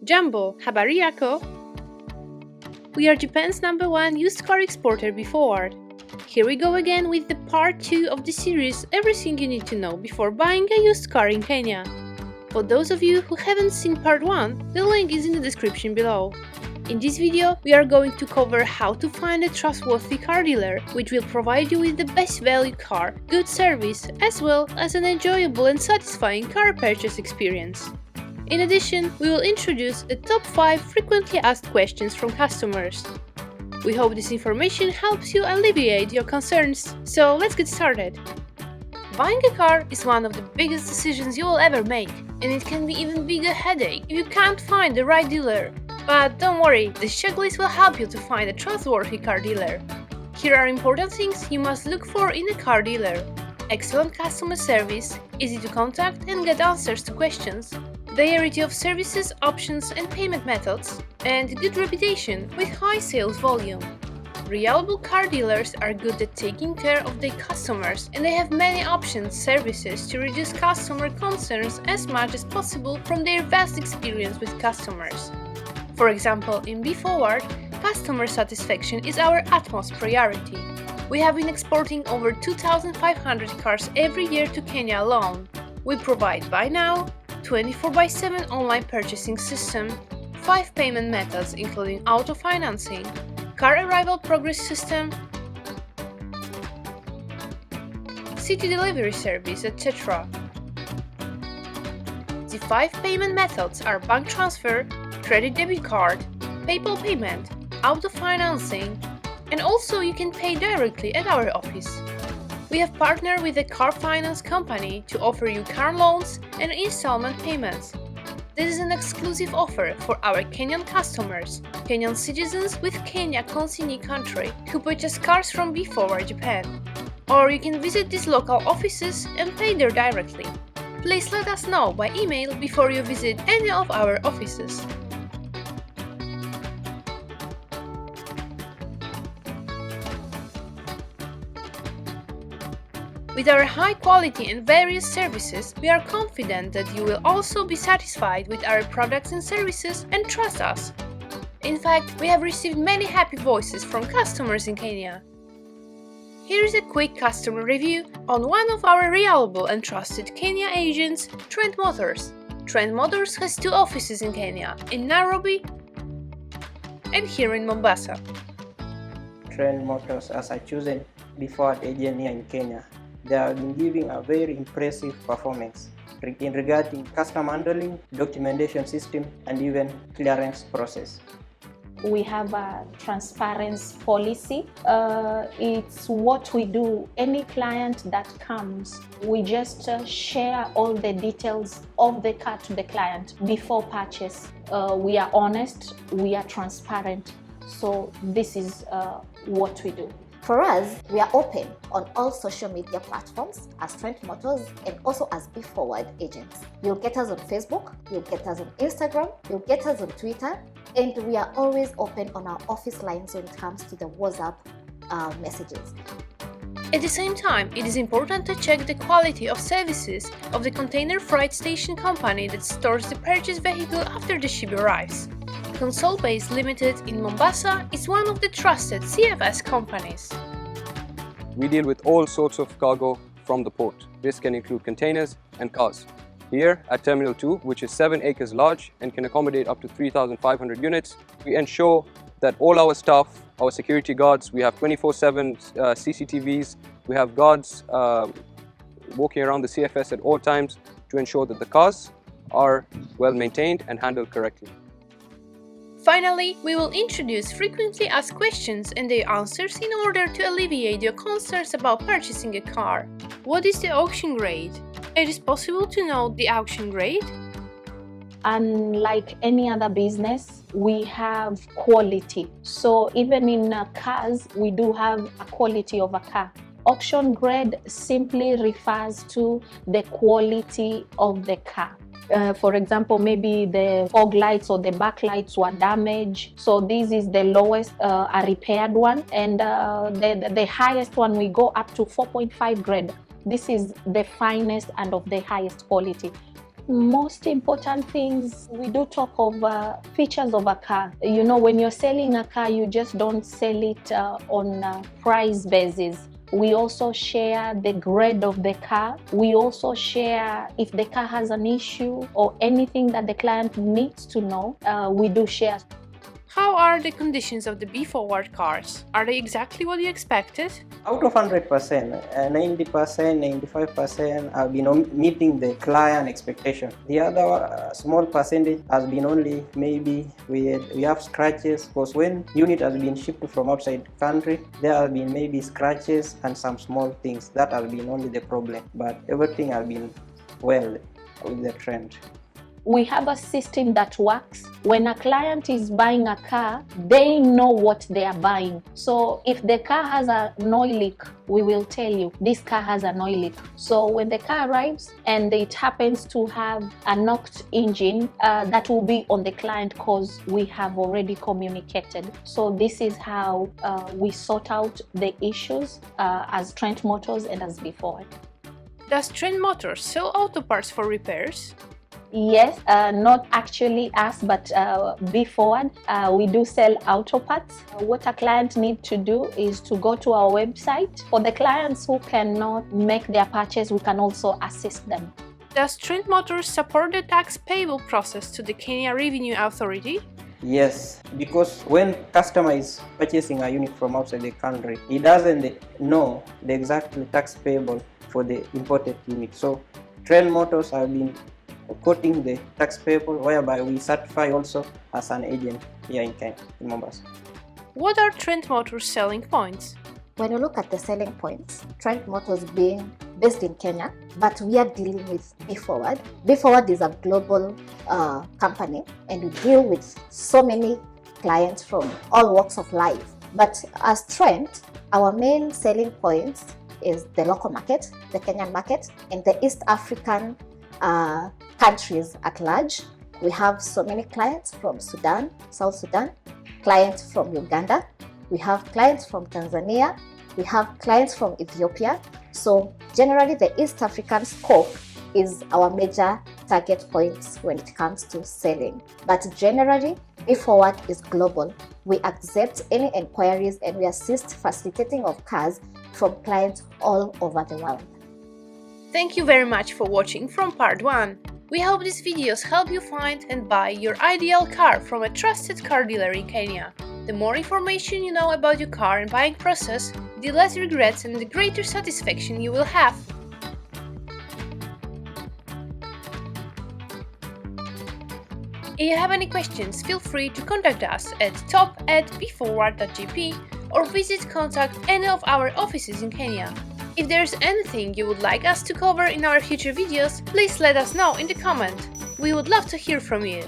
Jambo, habari yako? We are Japan's #1 used car exporter before. Here we go again with the part 2 of the series Everything You Need to Know Before Buying a Used Car in Kenya. For those of you who haven't seen part 1, the link is in the description below. In this video, we are going to cover how to find a trustworthy car dealer, which will provide you with the best value car, good service, as well as an enjoyable and satisfying car purchase experience. In addition, we will introduce the top 5 frequently asked questions from customers. We hope this information helps you alleviate your concerns, so let's get started. Buying a car is one of the biggest decisions you will ever make, and it can be even bigger headache if you can't find the right dealer. But don't worry, this checklist will help you to find a trustworthy car dealer. Here are important things you must look for in a car dealer: excellent customer service, easy to contact and get answers to questions, variety of services, options and payment methods, and good reputation with high sales volume. Reliable car dealers are good at taking care of their customers, and they have many options, services to reduce customer concerns as much as possible from their vast experience with customers. For example, in B-Forward, customer satisfaction is our utmost priority. We have been exporting over 2,500 cars every year to Kenya alone. We provide buy now, 24/7 online purchasing system, 5 payment methods including auto financing, car arrival progress system, city delivery service, etc. The 5 payment methods are bank transfer, credit debit card, Payable payment, auto financing, and also you can pay directly at our office. We have partnered with a car finance company to offer you car loans and installment payments. This is an exclusive offer for our Kenyan customers, Kenyan citizens with Kenya consignee country who purchase cars from B-Forward Japan. Or you can visit these local offices and pay there directly. Please let us know by email before you visit any of our offices. With our high quality and various services, we are confident that you will also be satisfied with our products and services and trust us. In fact, we have received many happy voices from customers in Kenya. Here is a quick customer review on one of our reliable and trusted Kenya agents, Trent Motors. Trent Motors has 2 offices in Kenya, in Nairobi and here in Mombasa. Trent Motors as a chosen before agent here in Kenya. They have been giving a very impressive performance in regarding customer handling, documentation system, and even clearance process. We have a transparency policy. It's what we do. Any client that comes, we just share all the details of the car to the client before purchase. We are honest, we are transparent. So this is what we do. For us, we are open on all social media platforms as Trent Motors and also as B-Forward agents. You'll get us on Facebook, you'll get us on Instagram, you'll get us on Twitter, and we are always open on our office lines when it comes to the WhatsApp messages. At the same time, it is important to check the quality of services of the container freight station company that stores the purchased vehicle after the ship arrives. Consolbase Limited in Mombasa is one of the trusted CFS companies. We deal with all sorts of cargo from the port. This can include containers and cars. Here at Terminal 2, which is 7 acres large and can accommodate up to 3,500 units, we ensure that all our staff, our security guards, we have 24/7 CCTVs, we have guards walking around the CFS at all times to ensure that the cars are well maintained and handled correctly. Finally, we will introduce frequently asked questions and their answers in order to alleviate your concerns about purchasing a car. What is the auction grade? It is possible to know the auction grade? Unlike any other business, we have quality. So even in cars, we do have a quality of a car. Auction grade simply refers to the quality of the car. For example, maybe the fog lights or the backlights were damaged. So this is the lowest, a repaired one. And the highest one, we go up to 4.5 grade. This is the finest and of the highest quality. Most important things, we do talk of features of a car. You know, when you're selling a car, you just don't sell it on a price basis. We also share the grade of the car. We also share if the car has an issue or anything that the client needs to know, we do share. How are the conditions of the B-Forward cars? Are they exactly what you expected? Out of 100%, 90%, 95% have been meeting the client expectation. The other small percentage has been only maybe we have scratches, because when unit has been shipped from outside country, there have been maybe scratches and some small things. That has been only the problem, but everything has been well with the Trent. We have a system that works. When a client is buying a car, they know what they are buying. So if the car has an oil leak, we will tell you this car has an oil leak. So when the car arrives and it happens to have a knocked engine, that will be on the client because we have already communicated. So this is how we sort out the issues as Trent Motors and as B-Forward. Does Trent Motors sell auto parts for repairs? Yes, not actually us, but B-Forward. We do sell auto parts. What a client needs to do is to go to our website. For the clients who cannot make their purchase, we can also assist them. Does Trent Motors support the tax payable process to the Kenya Revenue Authority? Yes, because when customer is purchasing a unit from outside the country, he doesn't know the exact tax payable for the imported unit. So Trent Motors have been quoting the tax payable, whereby we certify also as an agent here in Kenya, in Mombasa. What are Trent Motors' selling points? When you look at the selling points, Trent Motors being based in Kenya, but we are dealing with B-Forward. B-Forward is a global company, and we deal with so many clients from all walks of life. But as Trent, our main selling points is the local market, the Kenyan market, and the East African countries at large. We have so many clients from Sudan, South Sudan, clients from Uganda, we have clients from Tanzania, we have clients from Ethiopia. So generally the East African scope is our major target points when it comes to selling. But generally, B-Forward is global. We accept any inquiries and we assist facilitating of cars from clients all over the world. Thank you very much for watching from Part 1. We hope these videos help you find and buy your ideal car from a trusted car dealer in Kenya. The more information you know about your car and buying process, the less regrets and the greater satisfaction you will have. If you have any questions, feel free to contact us at top@bforward.gp or visit contact any of our offices in Kenya. If there's anything you would like us to cover in our future videos, please let us know in the comment. We would love to hear from you.